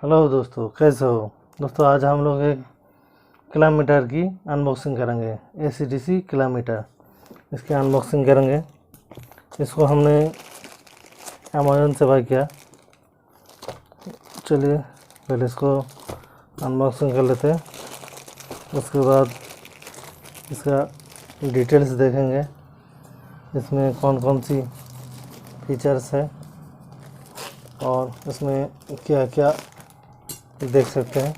Hello दोस्तों, कैसे हो दोस्तों। आज हम लोग एक किलोमीटर की अनबॉक्सिंग करेंगे। ACDC किलोमीटर, इसकी अनबॉक्सिंग करेंगे। इसको हमने अमेज़न से बाय किया। चलिए पहले इसको अनबॉक्सिंग कर लेते हैं, उसके बाद इसका डिटेल्स देखेंगे, इसमें कौन कौन सी फीचर्स है और इसमें क्या क्या देख सकते हैं।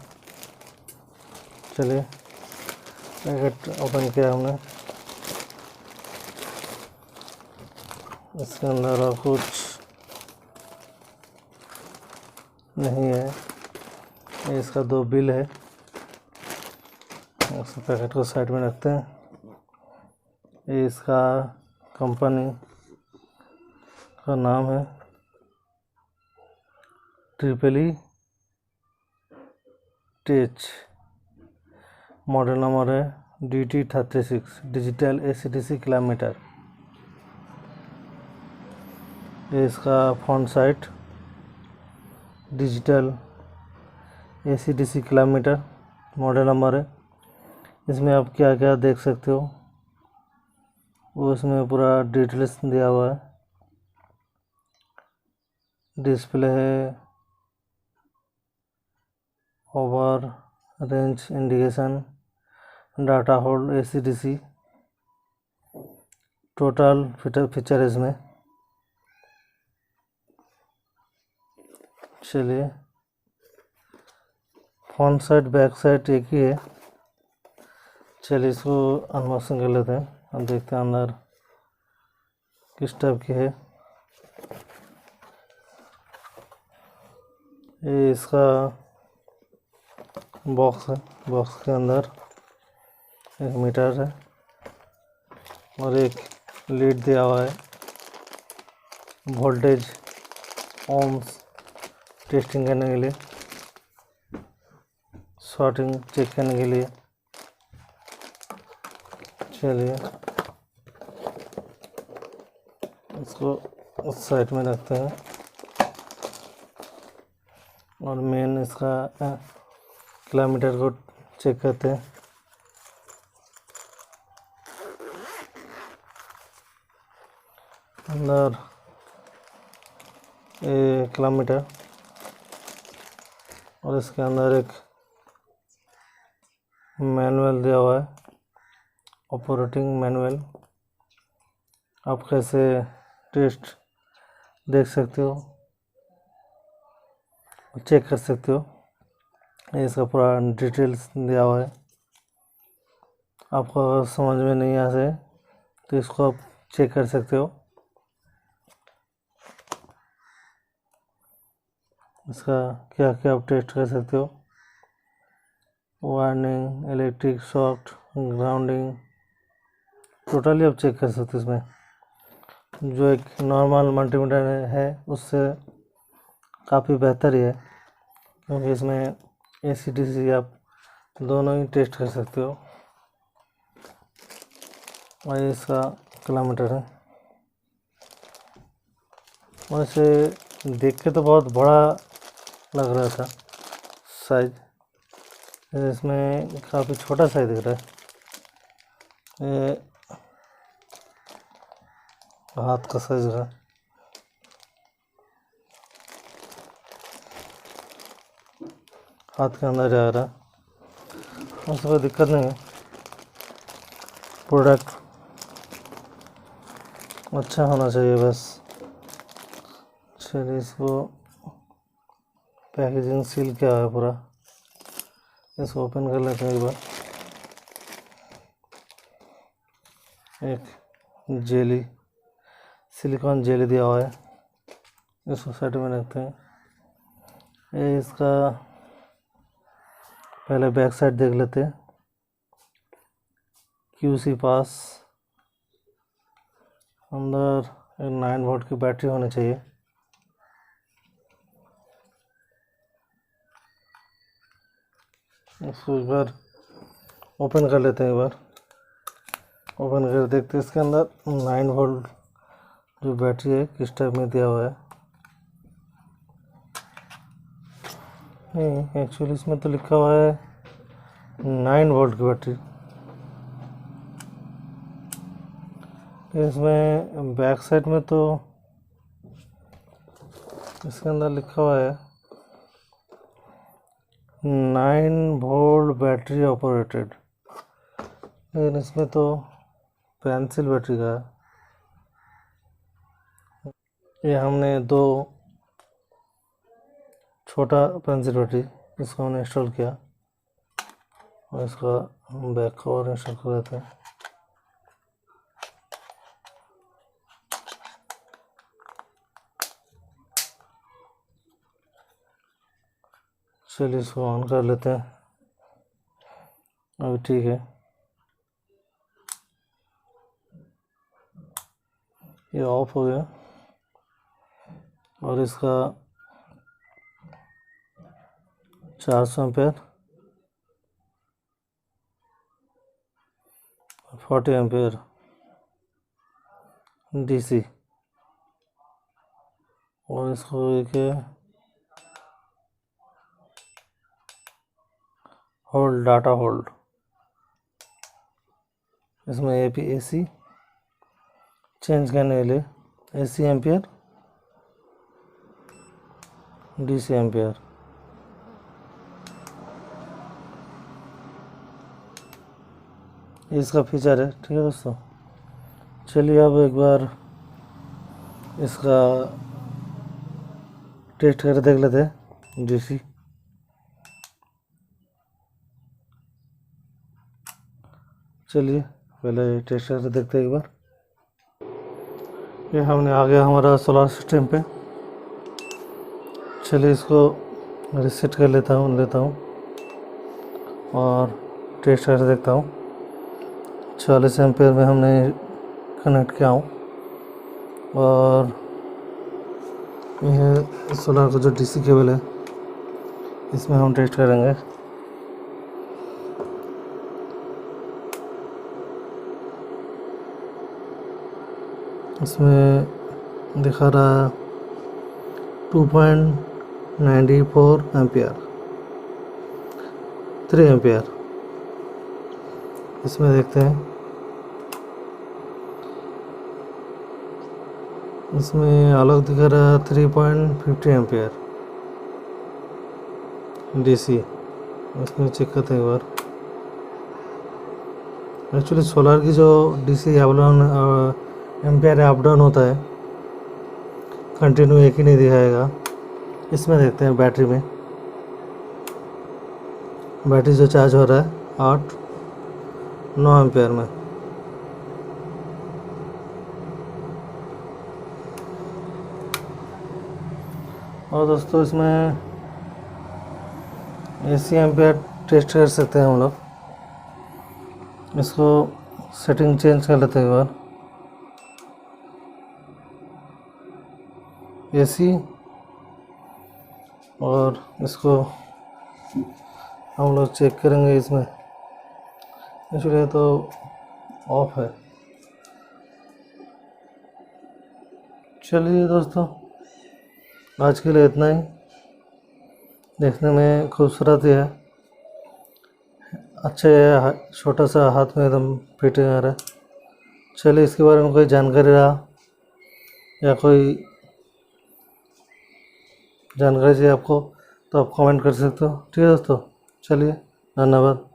चलिए पैकेट ओपन किया हमने। इसके अंदर और कुछ नहीं है। ये इसका 2 बिल है। उस पैकेट को साइड में रखते हैं। ये इसका कंपनी का नाम है ट्रिपली टेच। मॉडल नंबर है DT36 डिजिटल ACDC किलोमीटर। ये इसका front side digital ACDC kilometre model number है। इसमें आप क्या क्या देख सकते हो वो इसमें पूरा डिटेल्स दिया हुआ है। डिस्प्ले है, over range indication, data hold ACDC, total feature इसमें। चलिए फ्रंट साइड बैक साइड एक ही है। चलिए इसको अनबॉक्सिंग कर लेते हैं और देखते हैं अंदर किस टाइप की है। ये इसका बॉक्स है। बॉक्स के अंदर एक मीटर है और एक लीड दिया हुआ है। वोल्टेज ओम्स टेस्टिंग करने के लिए, शॉर्टिंग चेक करने के लिए। चलिए इसको उस साइड में रखते हैं और मेन इसका किलोमीटर को चेक करते हैं। अंदर ये किलोमीटर और इसके अंदर एक मैनुअल दिया हुआ है, ऑपरेटिंग मैनुअल। आप कैसे टेस्ट देख सकते हो, चेक कर सकते हो। ये इसका पूरा डिटेल्स दिया हुआ है। आपको अगर समझ में नहीं आ जाए तो इसको आप चेक कर सकते हो। इसका क्या क्या आप टेस्ट कर सकते हो। Warning, electric shock, grounding, totally आप चेक कर सकते हो। इसमें जो एक नॉर्मल मल्टीमीटर है उससे काफ़ी बेहतर ही है, क्योंकि इसमें ACDC आप दोनों ही टेस्ट कर सकते हो। और ये इसका किलोमीटर है। और इसे देख के तो बहुत बड़ा लग रहा था साइज, इसमें काफ़ी छोटा साइज दिख रहा है। ये हाथ का साइज है। हाथ के अंदर जा रहा है, उसमें कोई दिक्कत नहीं है। प्रोडक्ट अच्छा होना चाहिए बस। चलिए इसको पैकेजिंग सील किया है पूरा, इसको ओपन कर लेते हैं एक बार। एक जेली, सिलिकॉन जेली दिया हुआ है, इसको साइड में रखते हैं। ये इसका पहले बैक साइड देख लेते हैं। QC पास, अंदर 9 वोल्ट की बैटरी होनी चाहिए। इसको एक बार ओपन कर लेते हैं। एक बार ओपन कर देखते हैं इसके अंदर 9 वोल्ट जो बैटरी है किस टाइप में दिया हुआ है। नहीं, एक्चुअली इसमें तो लिखा हुआ है 9 वोल्ट की बैटरी। इसमें बैक साइड में तो इसके अंदर लिखा हुआ है 9 वोल्ट बैटरी ऑपरेटेड, लेकिन इसमें तो पेंसिल बैटरी का है। ये हमने 2 छोटा पेंसिल बैटरी इसको हमने इंस्टॉल किया और इसका बैक कवर इंस्टॉल कर देते हैं। चलिए इसको ऑन कर लेते हैं। अभी ठीक है, ये ऑफ हो गया और इसका 400 एम्पेयर 40 एम्पेयर DC और इसको एक होल्ड, डाटा होल्ड। इसमें AC चेंज करने के लिए AC एम्पेयर, DC एम्पेयर। इसका फीचर है, ठीक है दोस्तों। चलिए अब एक बार इसका टेस्ट करके देख लेते हैं DC। चलिए पहले टेस्ट करके देखते हैं एक बार। ये हमने आ गया हमारा सोलर सिस्टम पे। चलिए इसको रीसेट कर लेता हूँ और टेस्ट करके देखता हूँ। 40 एम्पेयर में हमने कनेक्ट किया हूँ और यह सोलर का जो DC केबल है इसमें हम टेस्ट करेंगे। इसमें दिखा रहा 2.94 एम्पियर, 3 एम्पियर। इसमें देखते हैं, इसमें अलग दिखा रहा 3.50 एम्पियर DC। इसमें चेक करते हैं एक बार। एक्चुअली सोलर की जो DC एम्पियर अप डाउन होता है, कंटिन्यू एक ही नहीं दिखाएगा। इसमें देखते हैं बैटरी में, बैटरी जो चार्ज हो रहा है 9 एम्पियर में। और दोस्तों इसमें AC एम्पियर टेस्ट कर सकते हैं हम लोग। इसको सेटिंग चेंज कर लेते हैं एक बार। AC और इसको हम लोग चेक करेंगे। इसमें एक्चुअली तो ऑफ है। चलिए दोस्तों, आज के लिए इतना ही। देखने में खूबसूरत ही है, अच्छा है, छोटा सा हाथ में एकदम फिटिंग आ रहा है। चलिए इसके बारे में कोई जानकारी रहा या कोई जानकारी चाहिए आपको तो आप कमेंट कर सकते हो। ठीक है दोस्तों, चलिए धन्यवाद।